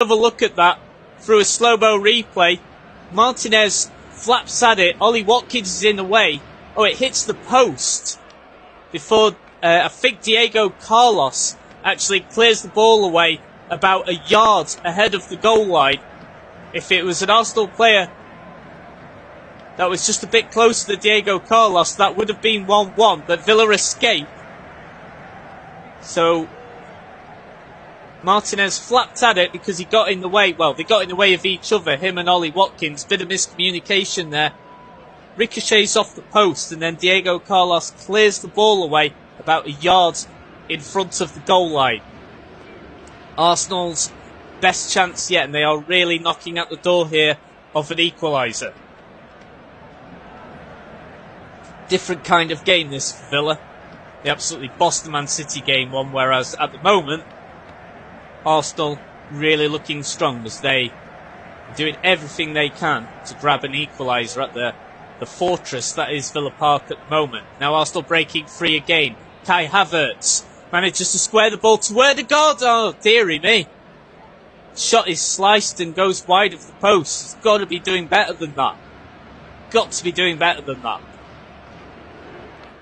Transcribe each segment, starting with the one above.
Have a look at that through a slow-mo replay. Martinez flaps at it. Ollie Watkins is in the way. Oh, it hits the post before I think Diego Carlos actually clears the ball away about a yard ahead of the goal line. If it was an Arsenal player that was just a bit closer to Diego Carlos, that would have been 1-1, but Villa escape. So Martinez flapped at it because he got in the way. Well, they got in the way of each other, him and Ollie Watkins. Bit of miscommunication there. Ricochets off the post, and then Diego Carlos clears the ball away about a yard in front of the goal line. Arsenal's best chance yet, and they are really knocking at the door here of an equaliser. Different kind of game this for Villa. They absolutely bossed the Man City game one, whereas at the moment Arsenal really looking strong as they are doing everything they can to grab an equaliser at the fortress that is Villa Park at the moment. Now Arsenal breaking free again. Kai Havertz manages to square the ball to Ødegaard. Oh, dearie me. Shot is sliced and goes wide of the post. It's got to be doing better than that. Got to be doing better than that.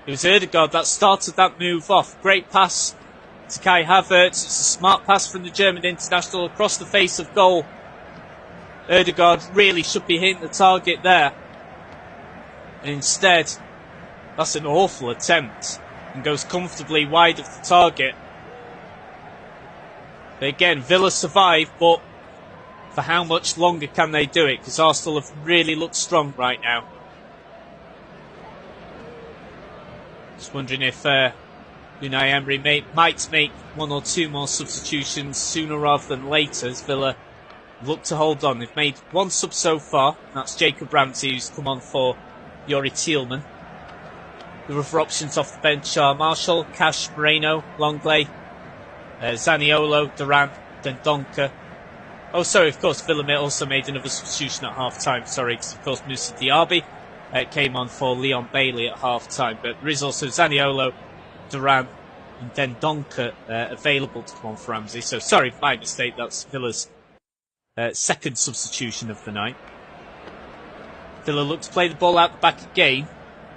It was Ødegaard that started that move off. Great pass to Kai Havertz. It's a smart pass from the German international across the face of goal. Ødegaard really should be hitting the target there. And instead, that's an awful attempt and goes comfortably wide of the target. But again, Villa survive, but for how much longer can they do it? Because Arsenal have really looked strong right now. Just wondering if Unai Emery might make one or two more substitutions sooner rather than later, as Villa look to hold on. They've made one sub so far, and that's Jacob Ramsey, who's come on for Youri Tielemans. The other options off the bench are Marshall, Cash, Moreno, Longley, Zaniolo, Duran, Dendoncker. Oh, sorry, of course, Villa also made another substitution at half-time. Sorry, because of course Moussa Diaby came on for Leon Bailey at half-time. But there is also Zaniolo, Duran and Dendoncker available to come on for Ramsey. So, sorry, my mistake. That's Villa's second substitution of the night. Villa look to play the ball out the back again.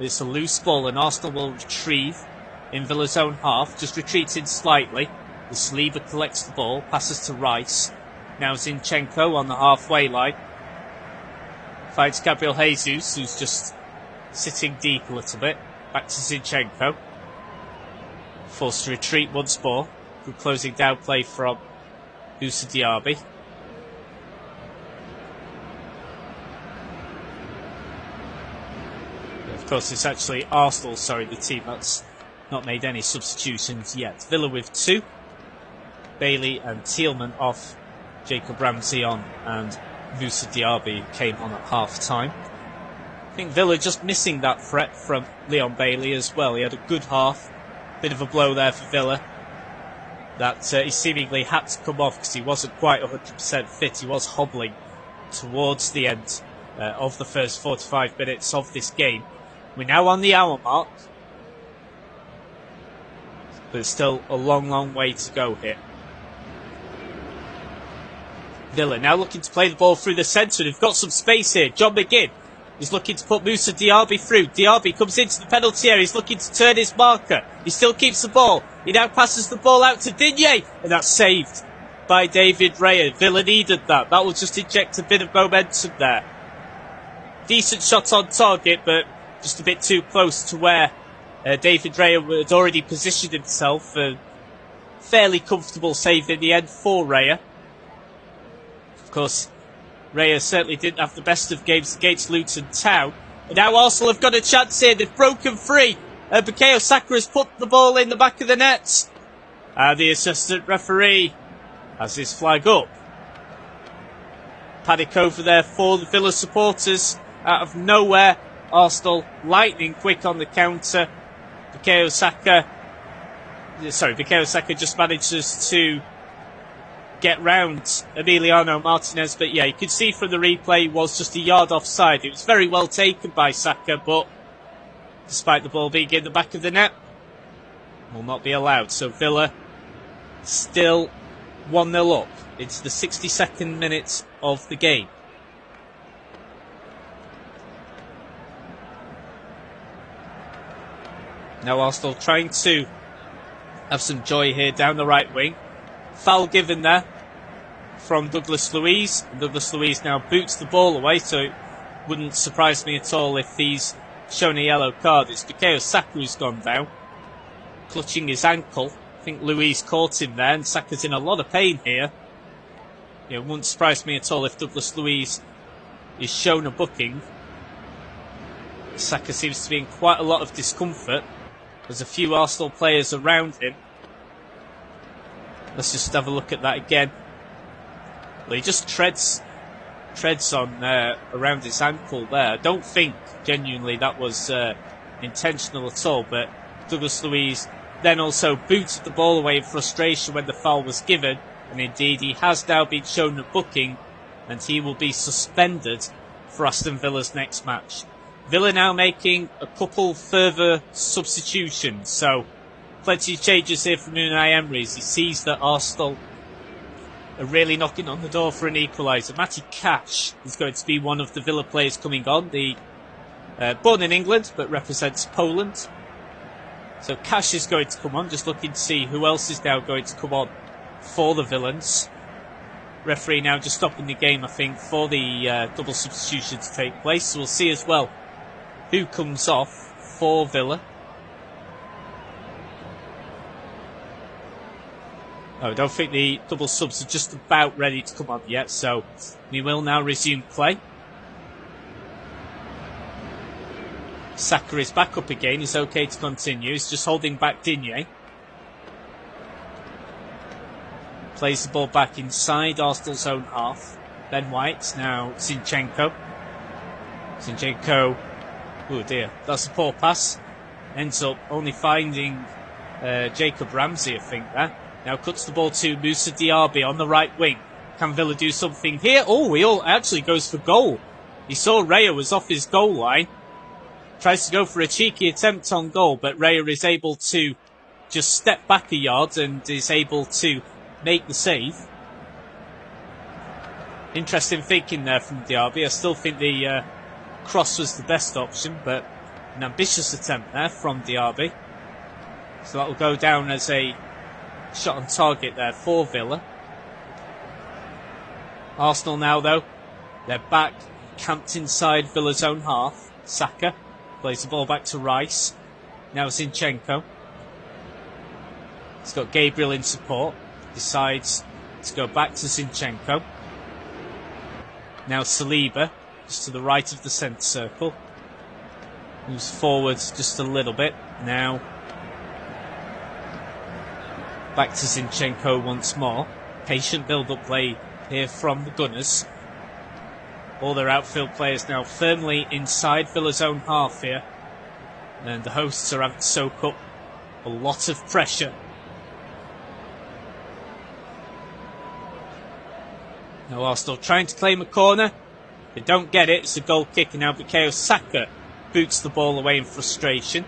It's a loose ball and Arsenal will retrieve in Villa's own half. Just retreating slightly. The Saliba collects the ball, passes to Rice. Now Zinchenko on the halfway line. Finds Gabriel Jesus, who's just sitting deep a little bit. Back to Zinchenko. Forced to retreat once more. Good closing down play from Moussa Diaby. Of course, it's actually Arsenal, the team that's not made any substitutions yet. Villa with two. Bailey and Tielemans off. Jacob Ramsey on and Moussa Diaby came on at half-time. I think Villa just missing that threat from Leon Bailey as well. He had a good half. Bit of a blow there for Villa. That he seemingly had to come off because he wasn't quite 100% fit. He was hobbling towards the end of the first 45 minutes of this game. We're now on the hour mark. But there's still a long, long way to go here. Villa now looking to play the ball through the centre. They've got some space here. John McGinn is looking to put Moussa Diaby through. Diaby comes into the penalty area. He's looking to turn his marker. He still keeps the ball. He now passes the ball out to Digne. And that's saved by David Raya. Villa needed that. That will just inject a bit of momentum there. Decent shot on target, but just a bit too close to where David Raya had already positioned himself. Fairly comfortable save in the end for Raya. Of course, Raya certainly didn't have the best of games against Luton Town. And now Arsenal have got a chance here. They've broken free. Bukayo Saka has put the ball in the back of the net. And the assistant referee has his flag up. Panic over there for the Villa supporters. Out of nowhere, Arsenal lightning quick on the counter. Bukayo Saka just manages to get round Emiliano Martinez, but yeah, you could see from the replay he was just a yard offside. It was very well taken by Saka, but despite the ball being in the back of the net, will not be allowed. So Villa still 1-0 up into the 62nd minute of the game. Now Arsenal trying to have some joy here down the right wing. Foul given there from Douglas Luiz. Douglas Luiz now boots the ball away, so it wouldn't surprise me at all if he's shown a yellow card. It's Bukayo Saka who's gone down, clutching his ankle. I think Luiz caught him there, and Saka's in a lot of pain here. It wouldn't surprise me at all if Douglas Luiz is shown a booking. Saka seems to be in quite a lot of discomfort. There's a few Arsenal players around him. Let's just have a look at that again. Well, he just treads on around his ankle there. I don't think genuinely that was intentional at all, but Douglas Luiz then also booted the ball away in frustration when the foul was given, and indeed he has now been shown a booking, and he will be suspended for Aston Villa's next match. Villa now making a couple further substitutions, so plenty of changes here from Unai Emery as he sees that Arsenal are really knocking on the door for an equaliser. Matty Cash is going to be one of the Villa players coming on, born in England but represents Poland. So Cash is going to come on, just looking to see who else is now going to come on for the Villains. Referee now just stopping the game, I think, for the double substitution to take place. So we'll see as well who comes off for Villa. I don't think the double subs are just about ready to come on yet, so we will now resume play. Saka is back up again, he's okay to continue, he's just holding back Digne. Plays the ball back inside Arsenal's own half. Ben White, now Zinchenko. Zinchenko, oh dear, that's a poor pass. Ends up only finding Jacob Ramsey, I think, there. Now cuts the ball to Moussa Diaby on the right wing. Can Villa do something here? Oh, he actually goes for goal. He saw Raya was off his goal line. Tries to go for a cheeky attempt on goal, but Raya is able to just step back a yard and is able to make the save. Interesting thinking there from Diaby. I still think the cross was the best option, but an ambitious attempt there from Diaby. So that will go down as a shot on target there for Villa. Arsenal now, though, they're back, camped inside Villa's own half. Saka plays the ball back to Rice. Now Zinchenko. He's got Gabriel in support. Decides to go back to Zinchenko. Now Saliba, just to the right of the centre circle. Moves forwards just a little bit. Now back to Zinchenko once more. Patient build-up play here from the Gunners. All their outfield players now firmly inside Villa's own half here. And the hosts are having to soak up a lot of pressure. Now Arsenal trying to claim a corner. They don't get it. It's a goal kick, and now Bukayo Saka boots the ball away in frustration.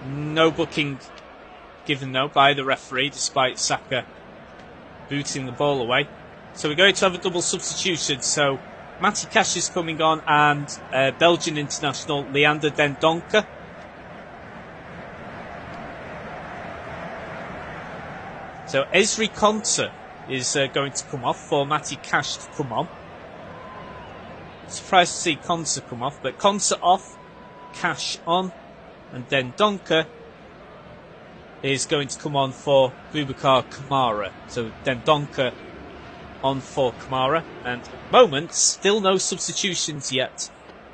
No booking given though by the referee, despite Saka booting the ball away. So we're going to have a double substitution. So Matty Cash is coming on, and Belgian international Leander Den Donker. So Ezri Konsa is going to come off for Matty Cash to come on. Surprised to see Konsa come off, but Konsa off, Cash on, and then Donker is going to come on for Boubacar Kamara. So then Donker on for Kamara, and at the moment still no substitutions yet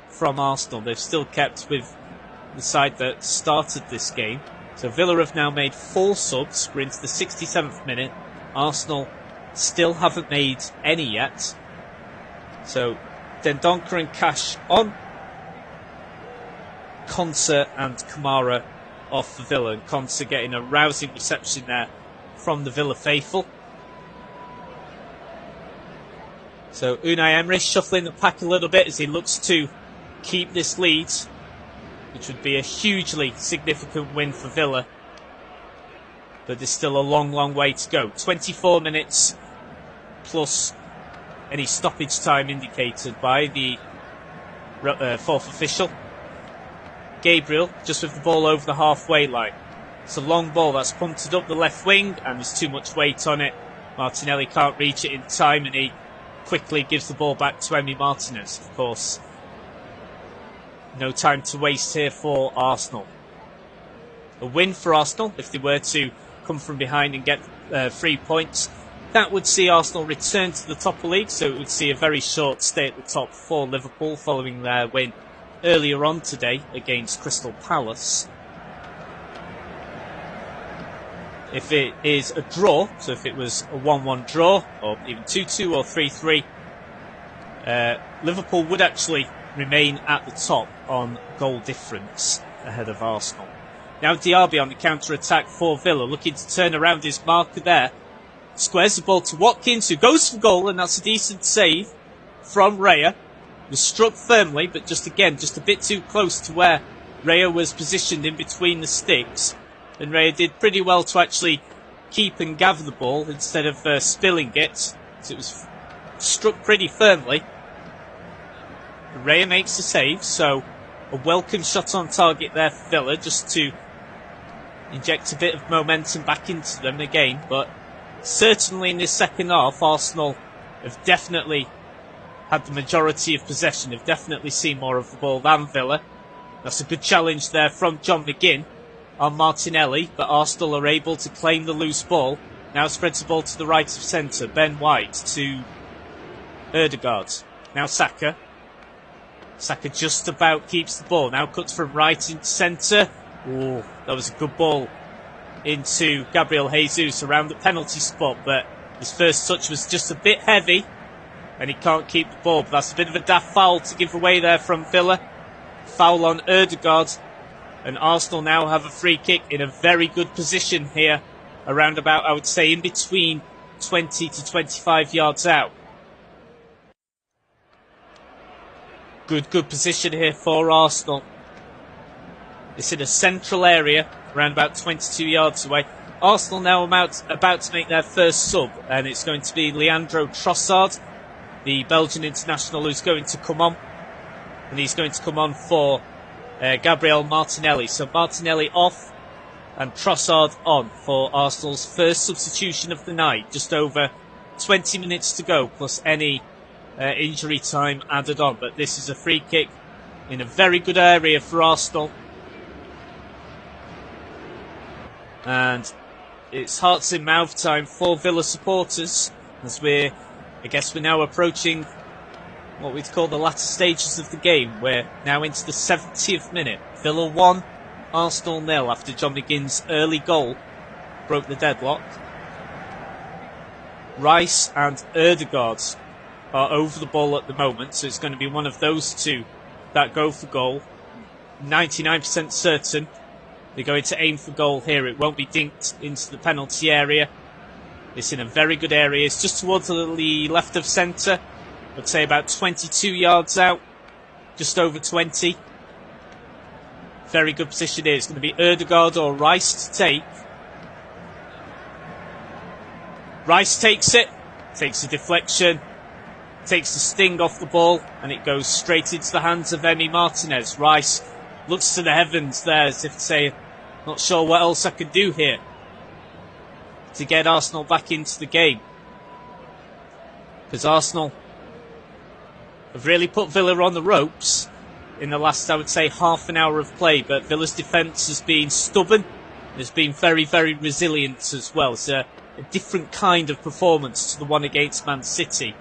from Arsenal. They've still kept with the side that started this game. So Villa have now made 4 subs. We're into the 67th minute. Arsenal still haven't made any yet. So Dendoncker and Cash on. Konsa and Kamara off for Villa. And Konsa getting a rousing reception there from the Villa faithful. So Unai Emery shuffling the pack a little bit as he looks to keep this lead, which would be a hugely significant win for Villa. But there's still a long, long way to go. 24 minutes plus any stoppage time indicated by the fourth official. Gabriel just with the ball over the halfway line. It's a long ball that's punted up the left wing and there's too much weight on it. Martinelli can't reach it in time and he quickly gives the ball back to Emi Martinez. Of course, no time to waste here for Arsenal. A win for Arsenal if they were to come from behind and get 3 points. That would see Arsenal return to the top of the league, so it would see a very short stay at the top for Liverpool following their win earlier on today against Crystal Palace. If it is a draw, so if it was a 1-1 draw, or even 2-2 or 3-3, Liverpool would actually remain at the top on goal difference ahead of Arsenal. Now Diaby on the counter-attack for Villa, looking to turn around his marker there. Squares the ball to Watkins, who goes for goal, and that's a decent save from Raya. Was struck firmly, but just a bit too close to where Raya was positioned in between the sticks. And Raya did pretty well to actually keep and gather the ball instead of spilling it. So it was struck pretty firmly. Raya makes the save, so a welcome shot on target there for Villa, just to inject a bit of momentum back into them again. But certainly in this second half, Arsenal have definitely had the majority of possession, have definitely seen more of the ball than Villa. That's a good challenge there from John McGinn on Martinelli, but Arsenal are able to claim the loose ball. Now spreads the ball to the right of centre. Ben White to Ødegaard. Now Saka. Saka just about keeps the ball. Now cuts from right into centre. Oh, that was a good ball into Gabriel Jesus around the penalty spot, but his first touch was just a bit heavy and he can't keep the ball. But that's a bit of a daft foul to give away there from Villa. Foul on Ødegaard, and Arsenal now have a free kick in a very good position here, around about, I would say, in between 20 to 25 yards out. Good position here for Arsenal. It's in a central area, around about 22 yards away. Arsenal now about to make their first sub, and it's going to be Leandro Trossard, the Belgian international, who's going to come on. And he's going to come on for Gabriel Martinelli. So Martinelli off and Trossard on for Arsenal's first substitution of the night. Just over 20 minutes to go, plus any injury time added on. But this is a free kick in a very good area for Arsenal. And it's hearts in mouth time for Villa supporters, as I guess we're now approaching what we'd call the latter stages of the game. We're now into the 70th minute. Villa 1, Arsenal 0 after John McGinn's early goal broke the deadlock. Rice and Ødegaard are over the ball at the moment, so it's going to be one of those two that go for goal. 99% certain they're going to aim for goal here. It won't be dinked into the penalty area. It's in a very good area. It's just towards the left of centre. I'd say about 22 yards out. Just over 20. Very good position here. It's going to be Ødegaard or Rice to take. Rice takes it. Takes the deflection. Takes the sting off the ball. And it goes straight into the hands of Emi Martinez. Rice looks to the heavens there as if to say, not sure what else I could do here to get Arsenal back into the game. Because Arsenal have really put Villa on the ropes in the last, I would say, half an hour of play. But Villa's defence has been stubborn. Has been very, very resilient as well. It's a different kind of performance to the one against Man City.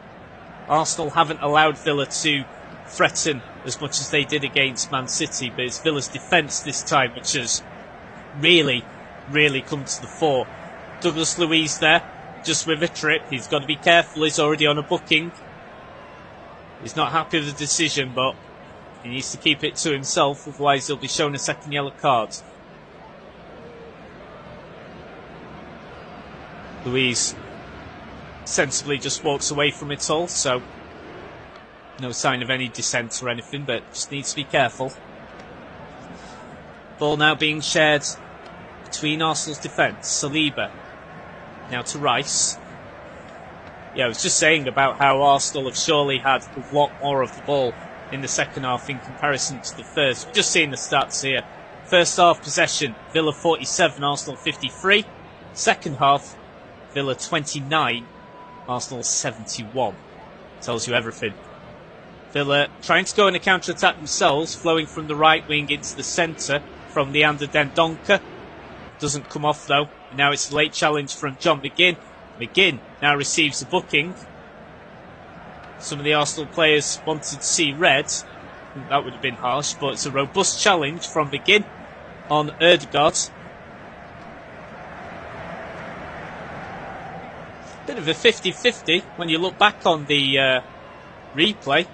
Arsenal haven't allowed Villa to threaten as much as they did against Man City, but it's Villa's defence this time which has really, really come to the fore. Douglas Luiz there, just with a trip. He's got to be careful, he's already on a booking. He's not happy with the decision, but he needs to keep it to himself, otherwise he'll be shown a second yellow card. Luiz sensibly just walks away from it all, so no sign of any dissent or anything, but just needs to be careful. Ball now being shared between Arsenal's defence. Saliba now to Rice. Yeah, I was just saying about how Arsenal have surely had a lot more of the ball in the second half in comparison to the first. We've just seen the stats here. First half possession, Villa 47, Arsenal 53. Second half, Villa 29, Arsenal 71. Tells you everything. Villa trying to go in a counter-attack themselves, flowing from the right wing into the centre from Leander Dendoncker. Doesn't come off though. And now it's a late challenge from John McGinn. McGinn now receives a booking. Some of the Arsenal players wanted to see red. I think that would have been harsh, but it's a robust challenge from McGinn on Ødegaard. Bit of a 50-50 when you look back on the replay.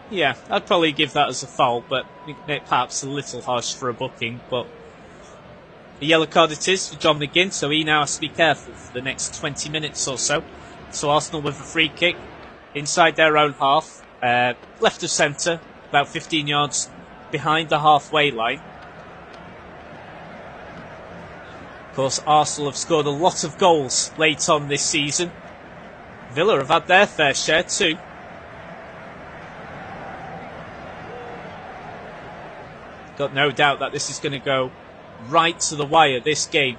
Yeah, I'd probably give that as a foul, but perhaps a little harsh for a booking. But a yellow card it is for John McGinn, so he now has to be careful for the next 20 minutes or so. So Arsenal with a free kick inside their own half, left of centre, about 15 yards behind the halfway line. Of course, Arsenal have scored a lot of goals late on this season. Villa have had their fair share too. Got no doubt that this is going to go right to the wire, this game.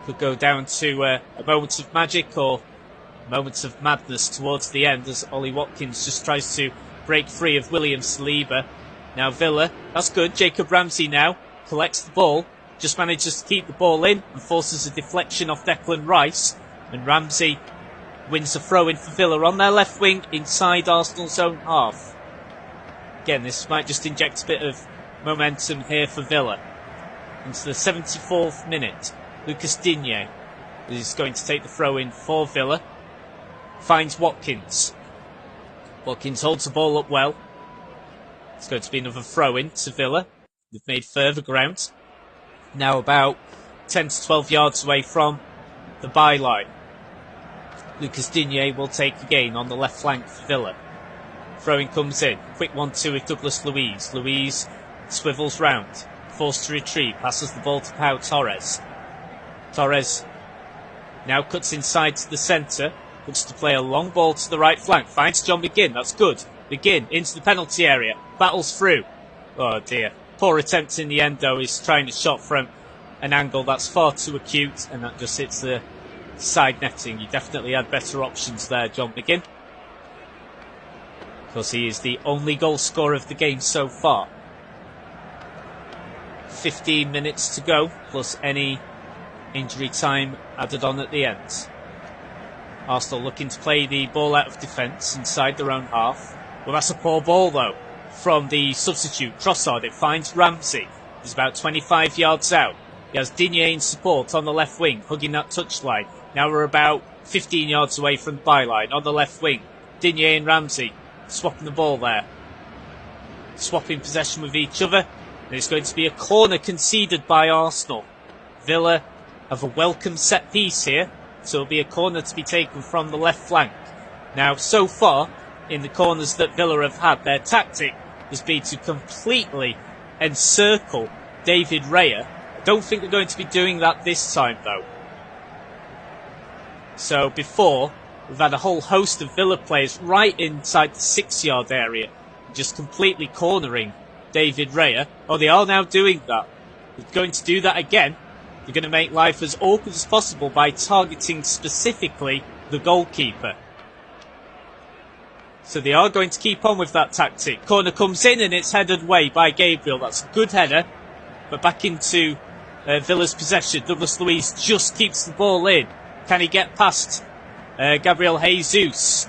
Could go down to a moment of magic or moments of madness towards the end as Ollie Watkins just tries to break free of William Saliba. Now Villa, that's good. Jacob Ramsey now collects the ball, just manages to keep the ball in and forces a deflection off Declan Rice. And Ramsey wins a throw-in for Villa on their left wing inside Arsenal's own half. Again, this might just inject a bit of momentum here for Villa. Into the 74th minute, Lucas Digne is going to take the throw-in for Villa. Finds Watkins. Watkins holds the ball up well. It's going to be another throw-in to Villa. They've made further ground. Now about 10 to 12 yards away from the byline. Lucas Digne will take the gain on the left flank for Villa. Throw-in comes in. Quick 1-2 with Douglas Luiz. Luiz swivels round. Forced to retrieve. Passes the ball to Pau Torres. Torres now cuts inside to the centre. Looks to play a long ball to the right flank. Finds John McGinn. That's good. McGinn into the penalty area. Battles through. Oh dear. Poor attempt in the end though. He's trying to shot from an angle that's far too acute. And that just hits the side netting. He definitely had better options there, John McGinn. Because he is the only goal scorer of the game so far. 15 minutes to go, plus any injury time added on at the end. Arsenal looking to play the ball out of defence inside their own half. Well, that's a poor ball though from the substitute Trossard. It finds Ramsey. He's about 25 yards out. He has Digne in support on the left wing, hugging that touchline. Now we're about 15 yards away from the byline on the left wing. Digne and Ramsey swapping the ball there. Swapping possession with each other. And it's going to be a corner conceded by Arsenal. Villa have a welcome set piece here. So it'll be a corner to be taken from the left flank. Now, so far, in the corners that Villa have had, their tactic has been to completely encircle David Raya. I don't think they're going to be doing that this time, though. So before, we've had a whole host of Villa players right inside the 6-yard area, just completely cornering David Raya. Oh, they are now doing that. They're going to do that again. They're going to make life as awkward as possible by targeting specifically the goalkeeper. So they are going to keep on with that tactic. Corner comes in and it's headed away by Gabriel. That's a good header. But back into Villa's possession. Douglas Luiz just keeps the ball in. Can he get past Gabriel Jesus?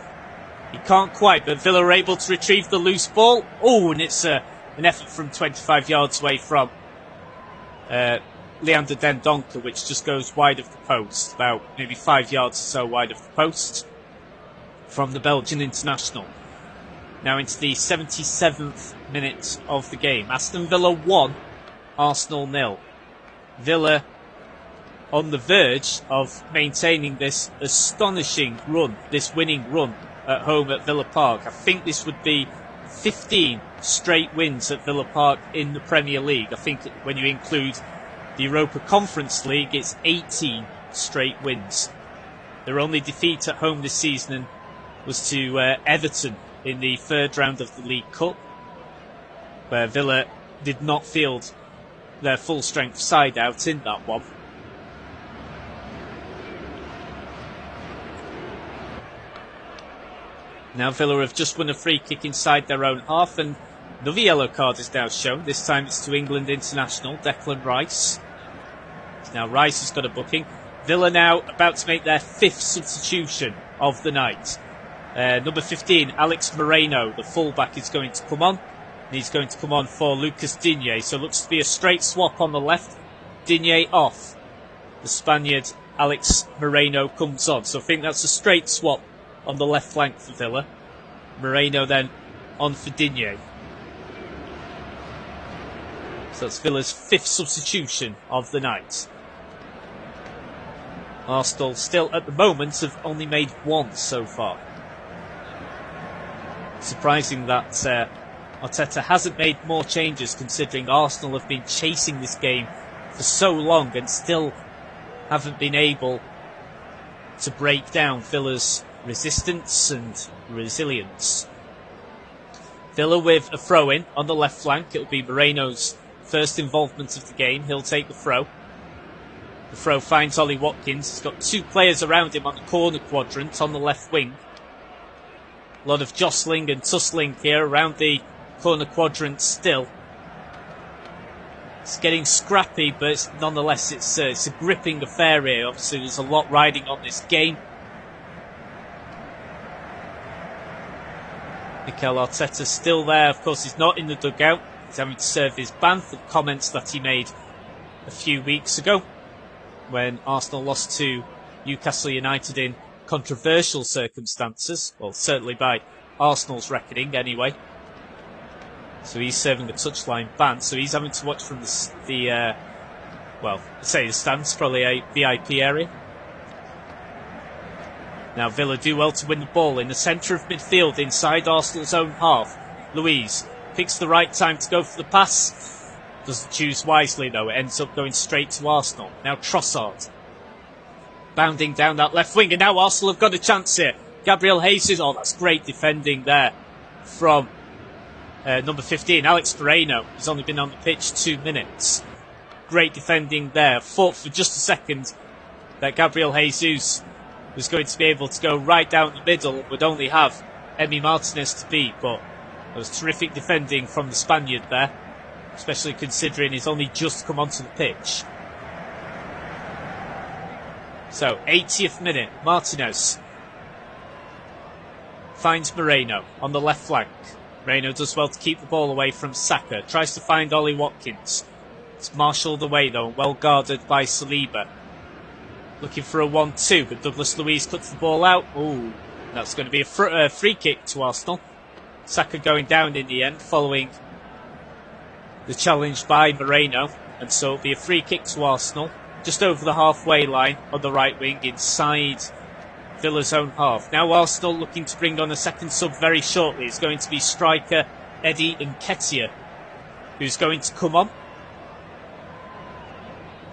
He can't quite, but Villa are able to retrieve the loose ball. Oh, and it's an effort from 25 yards away from Leander Dendoncker, which just goes wide of the post, about maybe 5 yards or so wide of the post from the Belgian international. Now into the 77th minute of the game. Aston Villa 1, Arsenal 0. Villa on the verge of maintaining this astonishing run, this winning run at home at Villa Park. I think this would be 15 straight wins at Villa Park in the Premier League. I think when you include the Europa Conference League, it's 18 straight wins. Their only defeat at home this season was to Everton in the third round of the League Cup, where Villa did not field their full strength side out in that one. Now Villa have just won a free kick inside their own half, and another yellow card is now shown. This time it's to England international Declan Rice. Now Rice has got a booking. Villa now about to make their 5th substitution of the night. Number 15, Alex Moreno, the fullback, is going to come on. And he's going to come on for Lucas Digne. So it looks to be a straight swap on the left. Digne off. The Spaniard, Alex Moreno, comes on. So I think that's a straight swap on the left flank for Villa. Moreno then on for Digne. So that's Villa's 5th substitution of the night. Arsenal still at the moment have only made 1 so far. Surprising that Arteta hasn't made more changes, considering Arsenal have been chasing this game for so long and still haven't been able to break down Villa's resistance and resilience. Villa with a throw-in on the left flank. It'll be Moreno's first involvement of the game. He'll take the throw. The throw finds Ollie Watkins. He's got 2 players around him on the corner quadrant on the left wing. A lot of jostling and tussling here around the corner quadrant still. It's getting scrappy, but nonetheless it's a gripping affair here. Obviously there's a lot riding on this game. Mikel Arteta still there. Of course, he's not in the dugout. He's having to serve his ban for the comments that he made a few weeks ago when Arsenal lost to Newcastle United in controversial circumstances. Well, certainly by Arsenal's reckoning anyway. So he's serving a touchline ban. So he's having to watch from the stands, probably a VIP area. Now Villa do well to win the ball in the centre of midfield inside Arsenal's own half. Luiz picks the right time to go for the pass. Doesn't choose wisely though. It ends up going straight to Arsenal. Now Trossard bounding down that left wing, and now Arsenal have got a chance here. Gabriel Jesus. Oh, that's great defending there from number 15, Alex Moreno. He's only been on the pitch 2 minutes. Great defending there. Thought for just a second that Gabriel Jesus was going to be able to go right down the middle, would only have Emi Martinez to beat, but there was terrific defending from the Spaniard there, especially considering he's only just come onto the pitch. So, 80th minute, Martinez finds Moreno on the left flank. Moreno does well to keep the ball away from Saka, tries to find Ollie Watkins. It's marshalled away though, well guarded by Saliba. Looking for a 1-2, but Douglas Luiz cuts the ball out. Ooh, that's going to be a free kick to Arsenal. Saka going down in the end, following the challenge by Moreno. And so it'll be a free kick to Arsenal, just over the halfway line on the right wing, inside Villa's own half. Now Arsenal looking to bring on a second sub very shortly. It's going to be striker Eddie Nketiah, who's going to come on.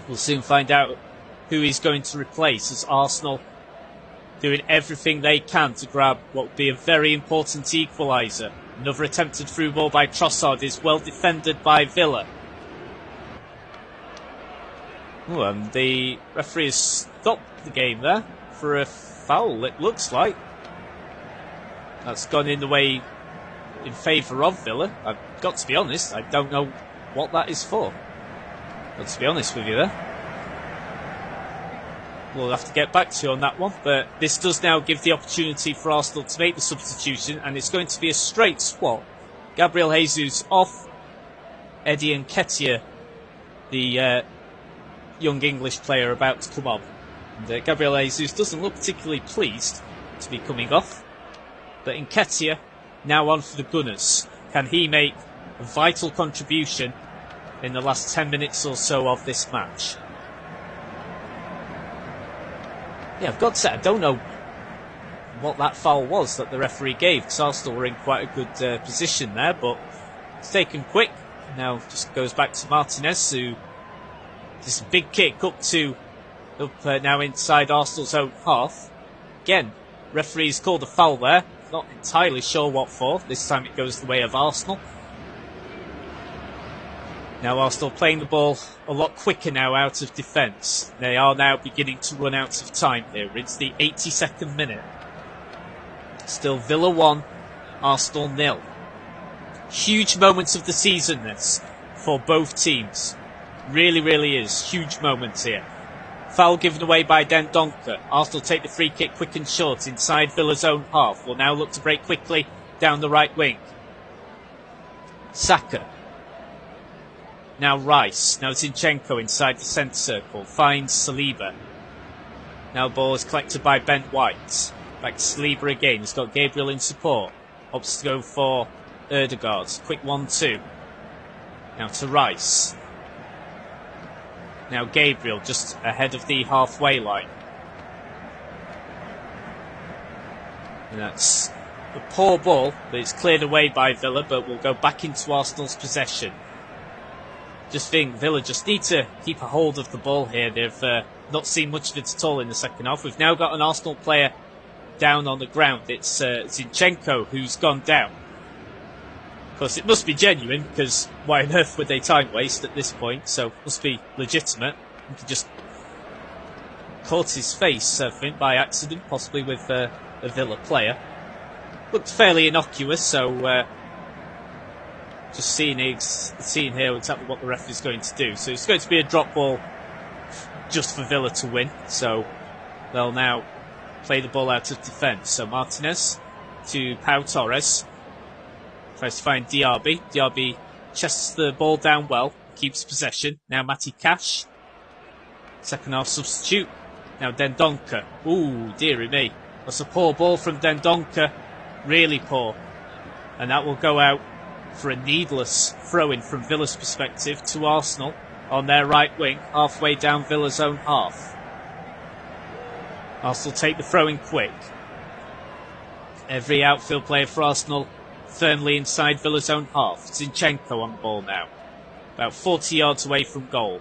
We'll soon find out who he's going to replace, as Arsenal doing everything they can to grab what would be a very important equaliser. Another attempted through ball by Trossard is well defended by Villa. Oh, and the referee has stopped the game there for a foul, it looks like. That's gone in the way in favour of Villa. I've got to be honest, I don't know what that is for. Got to be honest with you there. We'll have to get back to you on that one, but this does now give the opportunity for Arsenal to make the substitution, and it's going to be a straight swap. Gabriel Jesus off, Eddie Nketiah, the young English player, about to come on. And Gabriel Jesus doesn't look particularly pleased to be coming off, but Nketiah now on for the Gunners. Can he make a vital contribution in the last 10 minutes or so of this match? Yeah, I've got to say, I don't know what that foul was that the referee gave, because Arsenal were in quite a good position there, but it's taken quick. Now just goes back to Martinez, who this big kick up to Up now inside Arsenal's own half. Again, referee's called a foul there. Not entirely sure what for. This time it goes the way of Arsenal. Now Arsenal playing the ball a lot quicker now out of defence. They are now beginning to run out of time here. It's the 82nd minute. Still Villa 1, Arsenal 0. Huge moments of the season this for both teams. Really, really is. Huge moments here. Foul given away by Dendoncker. Arsenal take the free kick quick and short inside Villa's own half. Will now look to break quickly down the right wing. Saka. Now Rice. Now Zinchenko inside the centre circle. Finds Saliba. Now ball is collected by Ben White. Back to Saliba again. He's got Gabriel in support. Opts to go for Ødegaard. Quick 1-2. Now to Rice. Now Gabriel just ahead of the halfway line. And that's a poor ball, but it's cleared away by Villa, but will go back into Arsenal's possession. Just think Villa just need to keep a hold of the ball here. They've not seen much of it at all in the second half. We've now got an Arsenal player down on the ground. It's Zinchenko who's gone down. Of course, it must be genuine, because why on earth would they time waste at this point? So it must be legitimate. He just caught his face, I think, by accident, possibly with a Villa player. Looked fairly innocuous, so just seeing here exactly what the ref is going to do. So it's going to be a drop ball just for Villa to win. So they'll now play the ball out of defence. So Martinez to Pau Torres. Tries to find Diaby. Diaby chests the ball down well. Keeps possession. Now Matty Cash. Second half substitute. Now Dendoncker. Ooh, dearie me. That's a poor ball from Dendoncker. Really poor. And that will go out for a needless throw-in from Villa's perspective to Arsenal on their right wing, halfway down Villa's own half. Arsenal take the throw-in quick. Every outfield player for Arsenal firmly inside Villa's own half. Zinchenko on the ball now. About 40 yards away from goal.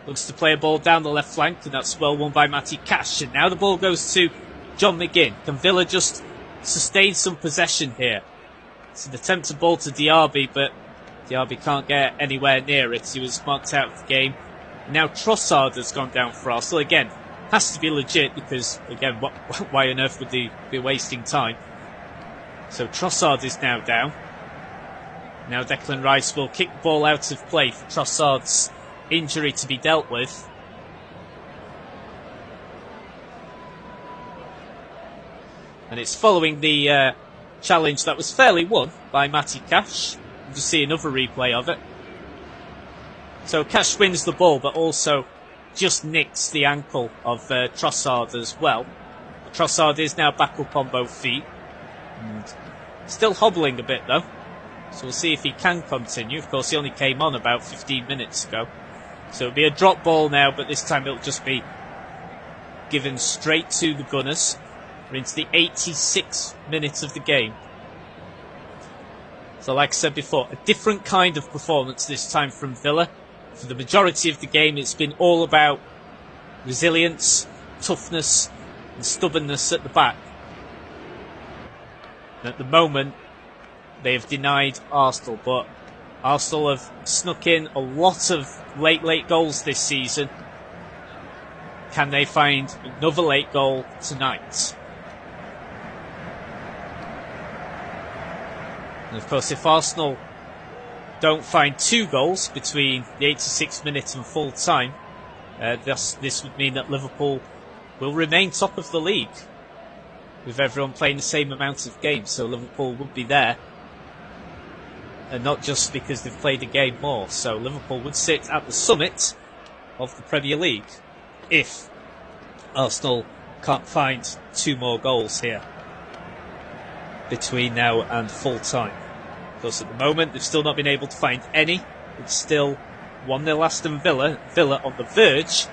Looks to play a ball down the left flank, and that's well won by Matty Cash. And now the ball goes to John McGinn. Can Villa just sustain some possession here? It's an attempted ball to Diaby, but Diaby can't get anywhere near it. He was marked out of the game. And now Trossard has gone down for Arsenal. Again, has to be legit, because, again, why on earth would they be wasting time? So Trossard is now down. Now Declan Rice will kick the ball out of play for Trossard's injury to be dealt with. And it's following the challenge that was fairly won by Matty Cash. We'll just see another replay of it. So Cash wins the ball, but also just nicks the ankle of Trossard as well. Trossard is now back up on both feet. And still hobbling a bit though. So we'll see if he can continue. Of course, he only came on about 15 minutes ago. So it'll be a drop ball now, but this time it'll just be given straight to the Gunners. We're into the 86th minute of the game. So like I said before, a different kind of performance this time from Villa. For the majority of the game, it's been all about resilience, toughness and stubbornness at the back. And at the moment, they have denied Arsenal, but Arsenal have snuck in a lot of late goals this season. Can they find another late goal tonight? And of course, if Arsenal don't find 2 goals between the 86th minute and full time, this would mean that Liverpool will remain top of the league, with everyone playing the same amount of games. So Liverpool would be there, and not just because they've played a game more. So Liverpool would sit at the summit of the Premier League if Arsenal can't find 2 more goals here between now and full time. Of course, at the moment, they've still not been able to find any. It's still 1-0 Aston Villa. Villa on the verge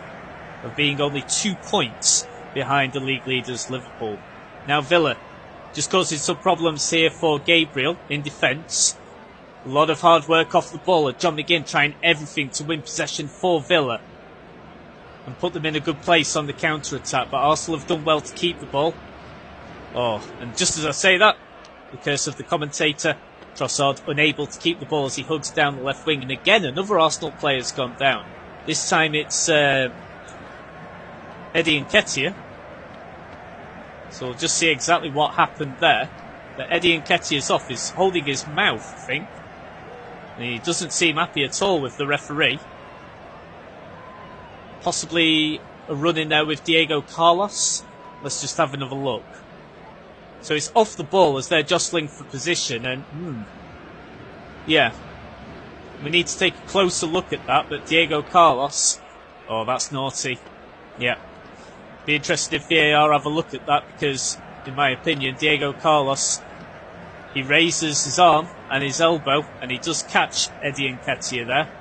of being only 2 points behind the league leaders Liverpool. Now Villa just causing some problems here for Gabriel in defence. A lot of hard work off the ball. John McGinn trying everything to win possession for Villa. and put them in a good place on the counter-attack, but Arsenal have done well to keep the ball. Oh, and just as I say that, the curse of the commentator, Trossard unable to keep the ball as he hugs down the left wing, and again another Arsenal player's gone down. This time it's Eddie Nketiah. So we'll just see exactly what happened there. But Eddie Nketiah's off, he's holding his mouth, I think. And he doesn't seem happy at all with the referee. Possibly a run in there with Diego Carlos. Let's just have another look. So it's off the ball as they're jostling for position, and yeah, we need to take a closer look at that. But Diego Carlos, oh, that's naughty. Yeah, be interested if VAR have a look at that, because in my opinion, Diego Carlos, he raises his arm and his elbow, and he does catch Eddie Nketiah there.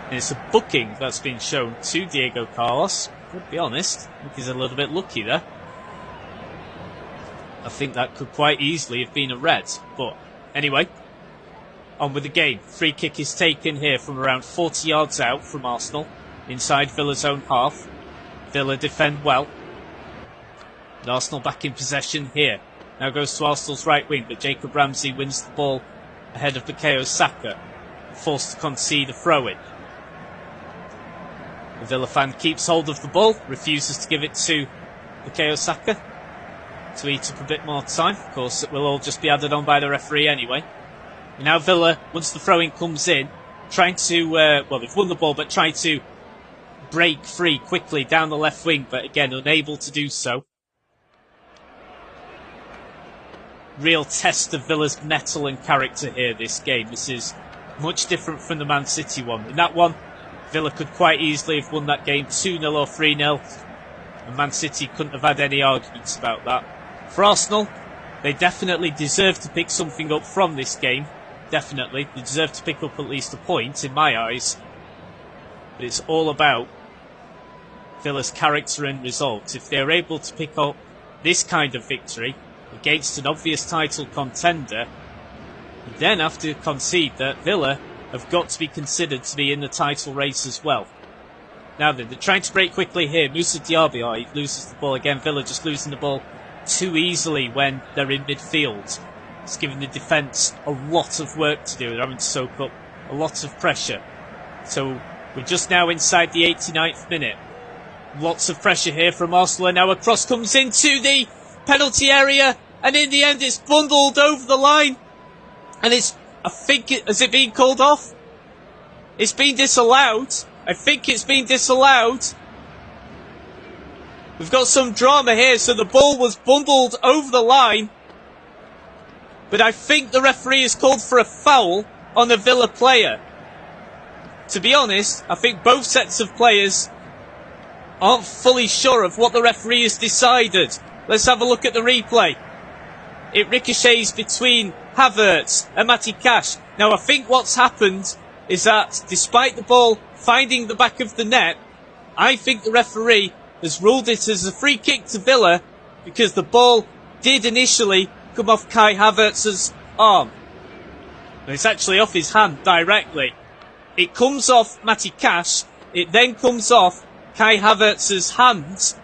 And it's a booking that's been shown to Diego Carlos. To be honest, I think he's a little bit lucky there. I think that could quite easily have been a red. But anyway, on with the game. Free kick is taken here from around 40 yards out from Arsenal, inside Villa's own half. Villa defend well. And Arsenal back in possession here. Now goes to Arsenal's right wing, but Jacob Ramsey wins the ball ahead of Bukayo Saka, forced to concede a throw-in. The Villa fan keeps hold of the ball, refuses to give it to Bukayo Saka to eat up a bit more time. Of course, it will all just be added on by the referee anyway. And now Villa, once the throw-in comes in, trying to, well, they've won the ball, but trying to break free quickly down the left wing, but again, unable to do so. Real test of Villa's mettle and character here, this game. This is much different from the Man City one. In that one, Villa could quite easily have won that game 2-0 or 3-0, and Man City couldn't have had any arguments about that. For Arsenal, they definitely deserve to pick something up from this game. Definitely. They deserve to pick up at least a point, in my eyes. But it's all about Villa's character and results. If they're able to pick up this kind of victory against an obvious title contender, you then have to concede that Villa have got to be considered to be in the title race as well. Now then, they're trying to break quickly here. Moussa Diaby, he loses the ball again. Villa just losing the ball too easily when they're in midfield. It's giving the defence a lot of work to do. They're having to soak up a lot of pressure. So we're just now inside the 89th minute. Lots of pressure here from Arsenal, and now a cross comes into the penalty area, and in the end it's bundled over the line. And it's, I think, has it been called off? It's been disallowed. I think it's been disallowed. We've got some drama here, so the ball was bundled over the line. But I think the referee has called for a foul on a Villa player. To be honest, I think both sets of players aren't fully sure of what the referee has decided. Let's have a look at the replay. It ricochets between Havertz and Matty Cash. Now I think what's happened is that despite the ball finding the back of the net, I think the referee has ruled it as a free kick to Villa because the ball did initially come off Kai Havertz's arm. And it's actually off his hand directly. It comes off Matty Cash, it then comes off Kai Havertz's hand.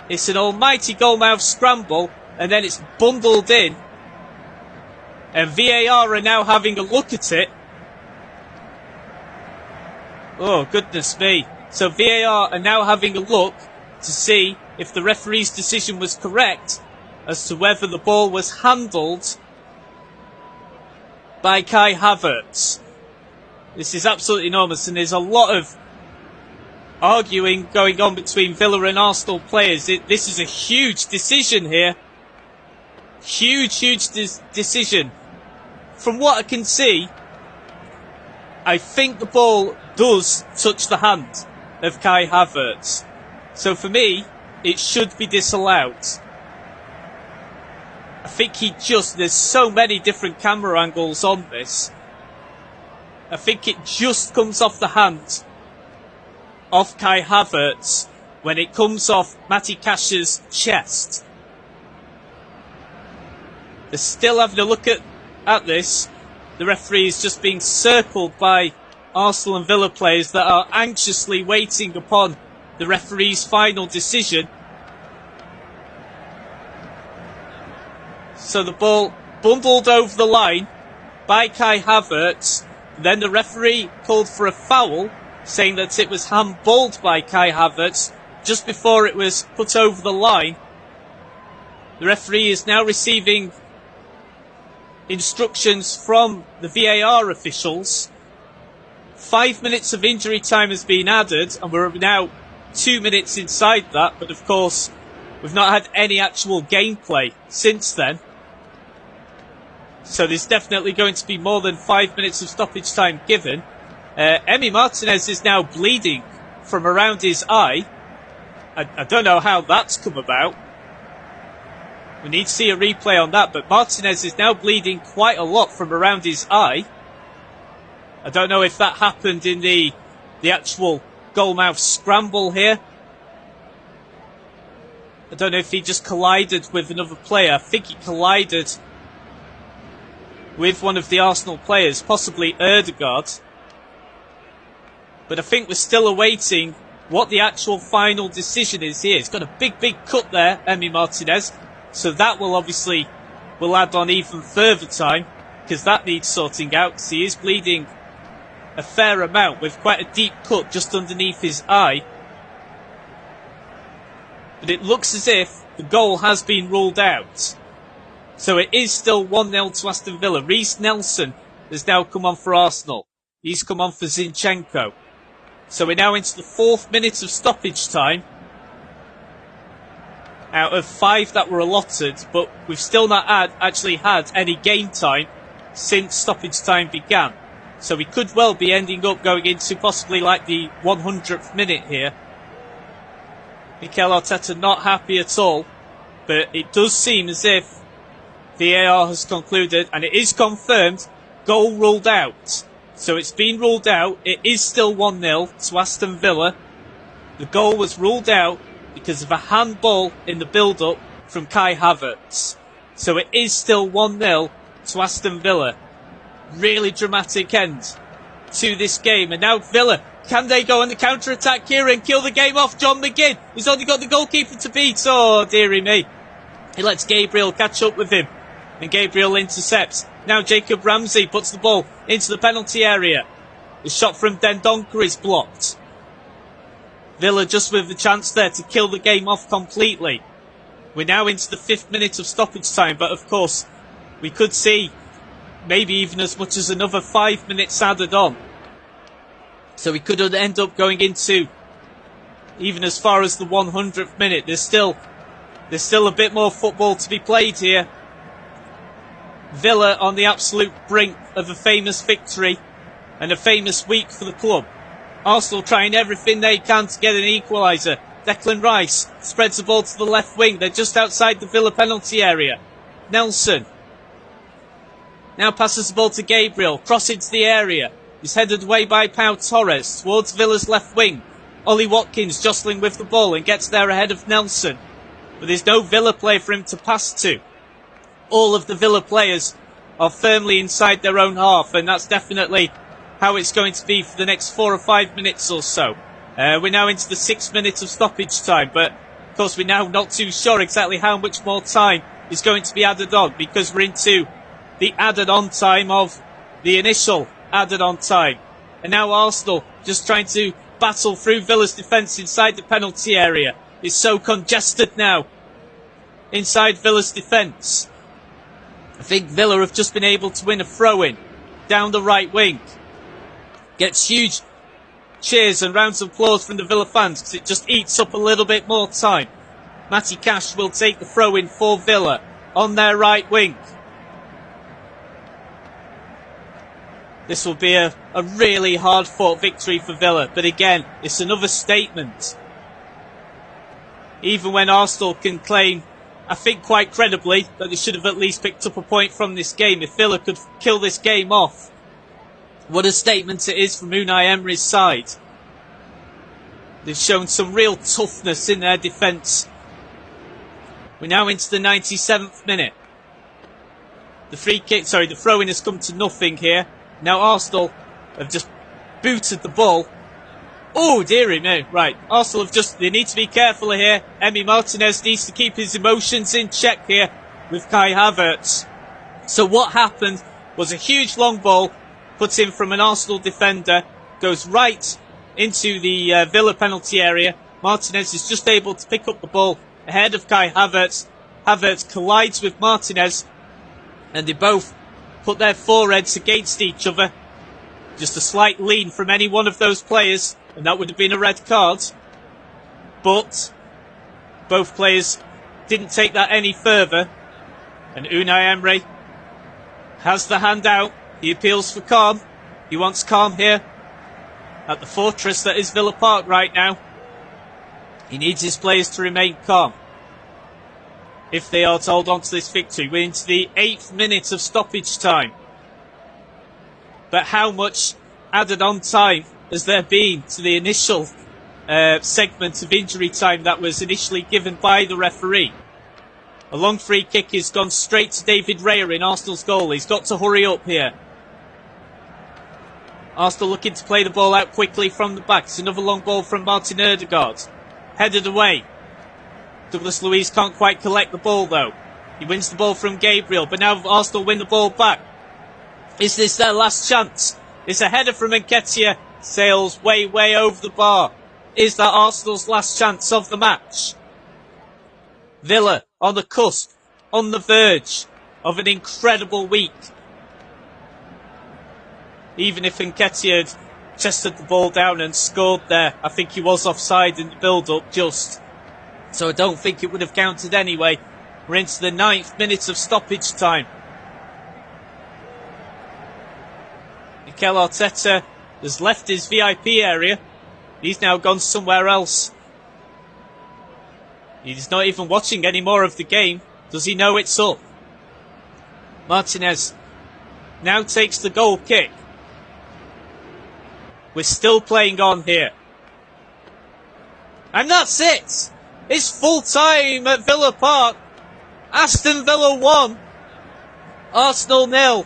It's an almighty goalmouth scramble, and then it's bundled in. And VAR are now having a look at it. Oh, goodness me. So VAR are now having a look to see if the referee's decision was correct as to whether the ball was handled by Kai Havertz. This is absolutely enormous, and there's a lot of arguing going on between Villa and Arsenal players. This is a huge decision here. Huge decision. From what I can see, I think the ball does touch the hand of Kai Havertz. So for me, it should be disallowed. I think there's so many different camera angles on this. I think it just comes off the hand of Kai Havertz when it comes off Matty Cash's chest. They're still having a look at this. The referee is just being circled by Arsenal and Villa players that are anxiously waiting upon the referee's final decision. So the ball bundled over the line by Kai Havertz. Then the referee called for a foul, saying that it was handballed by Kai Havertz just before it was put over the line. The referee is now receiving instructions from the VAR officials. 5 minutes of injury time has been added, and we're now 2 minutes inside that, but of course we've not had any actual gameplay since then. So there's definitely going to be more than 5 minutes of stoppage time given. Emi Martinez is now bleeding from around his eye. I don't know how that's come about. We need to see a replay on that, but Martinez is now bleeding quite a lot from around his eye. I don't know if that happened in the actual goalmouth scramble here. I don't know if he just collided with another player. I think he collided with one of the Arsenal players, possibly Erdegaard. But I think we're still awaiting what the actual final decision is here. He's got a big cut there, Emi Martinez. So that will obviously add on even further time, because that needs sorting out, because he is bleeding a fair amount with quite a deep cut just underneath his eye. But it looks as if the goal has been ruled out. So it is still 1-0 to Aston Villa. Reece Nelson has now come on for Arsenal. He's come on for Zinchenko. So we're now into the 4th minute of stoppage time. Out of 5 that were allotted, but we've still not actually had any game time since stoppage time began. So we could well be ending up going into possibly like the 100th minute here. Mikel Arteta not happy at all, but it does seem as if VAR has concluded, and it is confirmed, goal ruled out. So it's been ruled out. It is still 1-0 to Aston Villa. The goal was ruled out because of a handball in the build-up from Kai Havertz. So it is still 1-0 to Aston Villa. Really dramatic end to this game. And now Villa, can they go on the counter-attack here and kill the game off? John McGinn, he's only got the goalkeeper to beat. Oh, dearie me. He lets Gabriel catch up with him. And Gabriel intercepts. Now Jacob Ramsey puts the ball into the penalty area. The shot from Dendoncker is blocked. Villa just with the chance there to kill the game off completely. We're now into the 5th minute of stoppage time, but of course we could see maybe even as much as another 5 minutes added on. So we could end up going into even as far as the 100th minute. There's still a bit more football to be played here. Villa on the absolute brink of a famous victory and a famous week for the club. Arsenal trying everything they can to get an equaliser. Declan Rice spreads the ball to the left wing. They're just outside the Villa penalty area. Nelson now passes the ball to Gabriel. Cross into the area. He's headed away by Pau Torres towards Villa's left wing. Ollie Watkins jostling with the ball and gets there ahead of Nelson. But there's no Villa player for him to pass to. All of the Villa players are firmly inside their own half, and that's definitely how it's going to be for the next 4 or 5 minutes or so. We're now into the 6th minute of stoppage time, but of course we're now not too sure exactly how much more time is going to be added on, because we're into the added on time of the initial added on time. And now Arsenal just trying to battle through Villa's defence inside the penalty area. It's so congested now inside Villa's defence. I think Villa have just been able to win a throw-in down the right wing. Gets huge cheers and rounds of applause from the Villa fans because it just eats up a little bit more time. Matty Cash will take the throw-in for Villa on their right wing. This will be a really hard-fought victory for Villa, but again, it's another statement. Even when Arsenal can claim, I think quite credibly, that they should have at least picked up a point from this game. If Villa could kill this game off, what a statement it is from Unai Emery's side. They've shown some real toughness in their defence. We're now into the 97th minute. The throw-in has come to nothing here. Now Arsenal have just booted the ball. Oh, dearie me. Right, Arsenal they need to be careful here. Emi Martinez needs to keep his emotions in check here with Kai Havertz. So what happened was a huge long ball put in from an Arsenal defender, goes right into the Villa penalty area. Martinez is just able to pick up the ball ahead of Kai Havertz. Havertz collides with Martinez, and they both put their foreheads against each other. Just a slight lean from any one of those players, and that would have been a red card. But both players didn't take that any further, and Unai Emery has the hand out. He appeals for calm. He wants calm here at the fortress that is Villa Park right now. He needs his players to remain calm if they are to hold on to this victory. We're into the 8th minute of stoppage time. But how much added on time has there been to the initial segment of injury time that was initially given by the referee? A long free kick has gone straight to David Raya in Arsenal's goal. He's got to hurry up here. Arsenal looking to play the ball out quickly from the back. It's another long ball from Martin Ødegaard. Headed away. Douglas Luiz can't quite collect the ball though. He wins the ball from Gabriel, but now Arsenal win the ball back. Is this their last chance? It's a header from Nketiah. Sails way over the bar. Is that Arsenal's last chance of the match? Villa on the cusp, on the verge of an incredible week. Even if Nketiah had chested the ball down and scored there, I think he was offside in the build-up just. So I don't think it would have counted anyway. We're into the 9th minute of stoppage time. Mikel Arteta has left his VIP area. He's now gone somewhere else. He's not even watching any more of the game. Does he know it's up? Martinez now takes the goal kick. We're still playing on here. And that's it. It's full time at Villa Park. Aston Villa 1. Arsenal 0.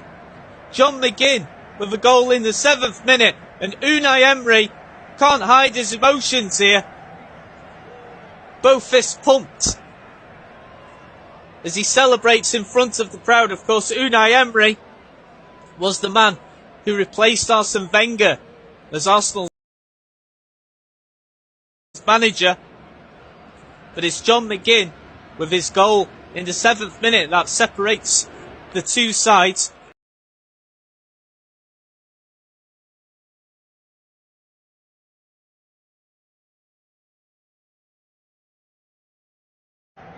John McGinn with a goal in the 7th minute. And Unai Emery can't hide his emotions here. Both fists pumped as he celebrates in front of the crowd. Of course, Unai Emery was the man who replaced Arsene Wenger as Arsenal's manager. But it's John McGinn with his goal in the 7th minute that separates the two sides.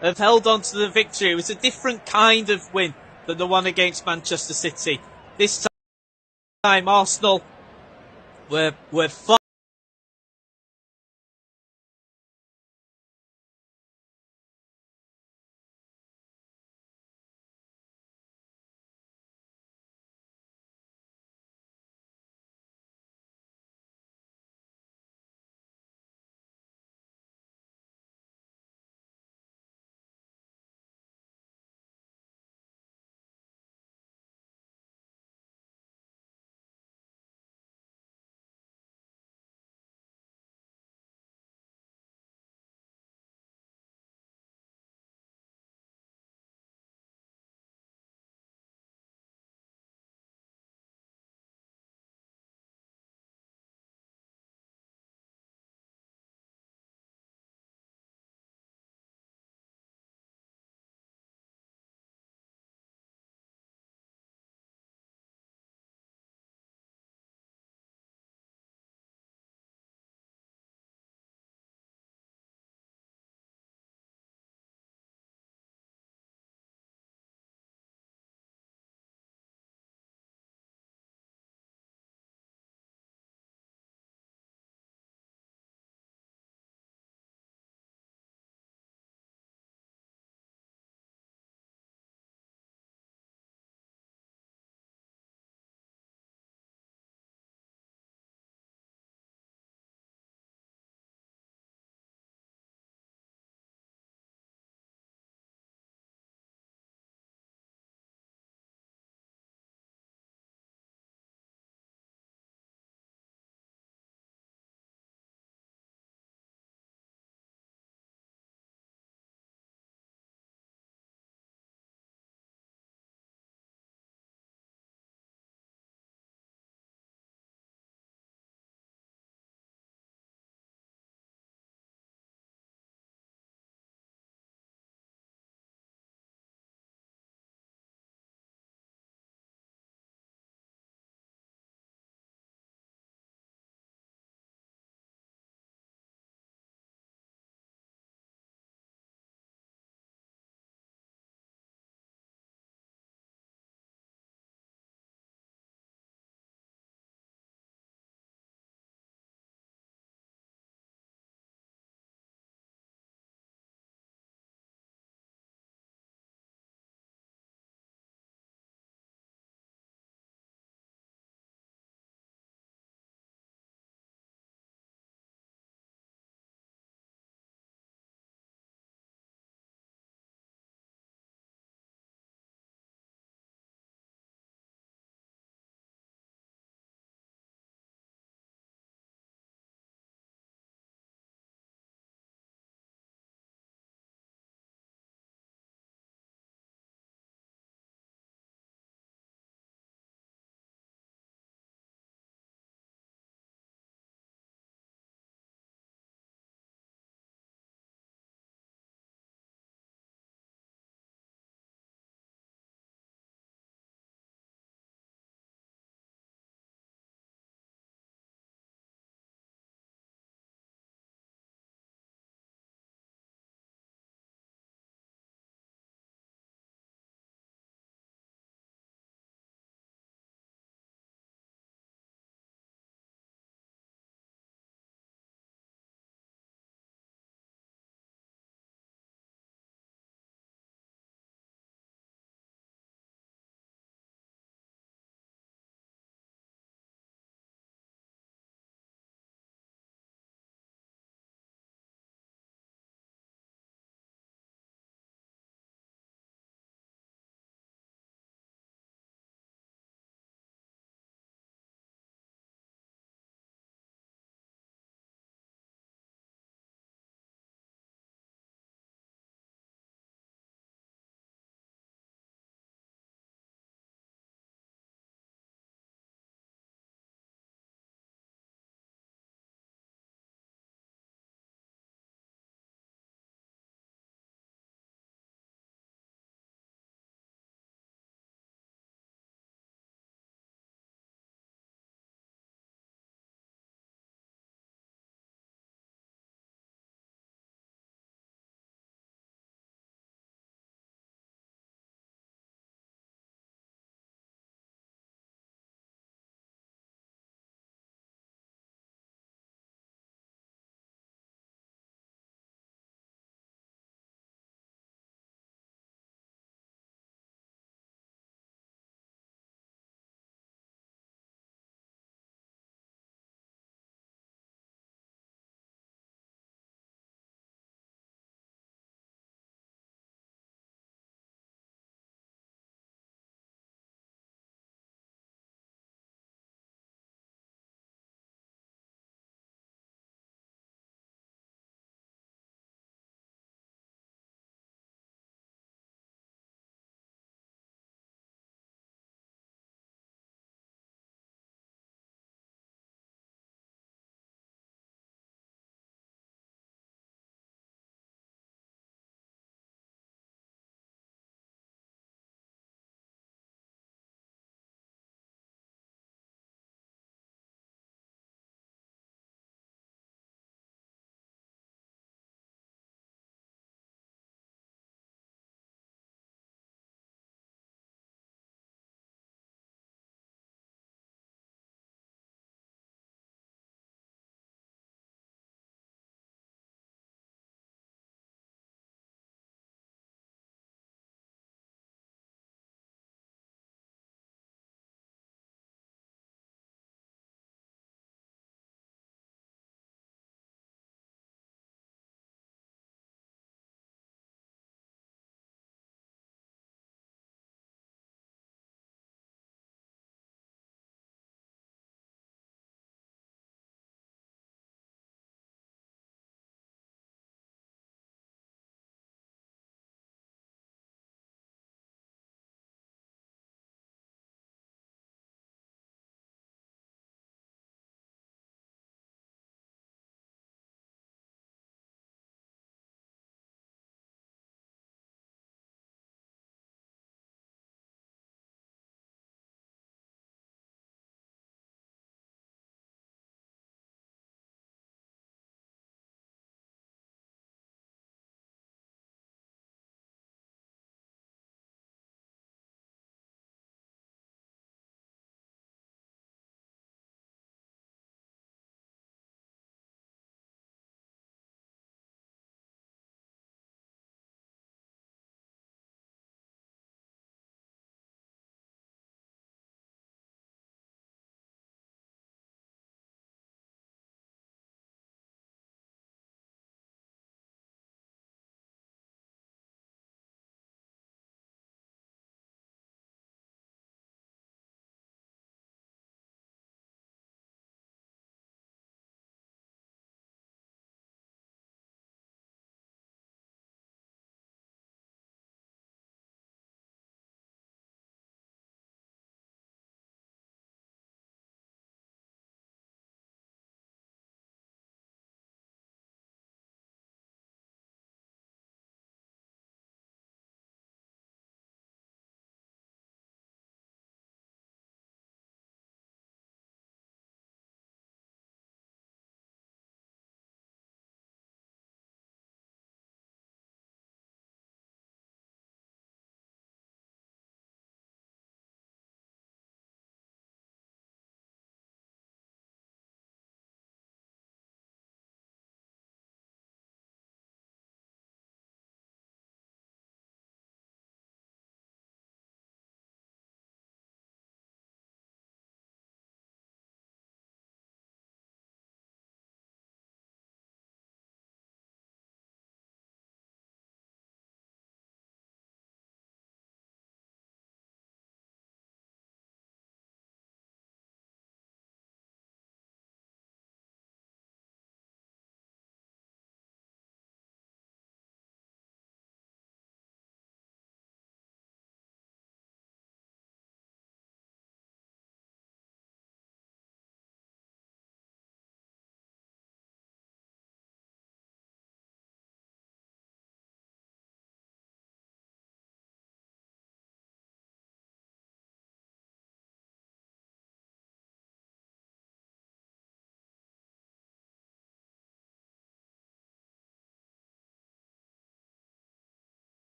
Have held on to the victory. It was a different kind of win than the one against Manchester City. This time Arsenal were far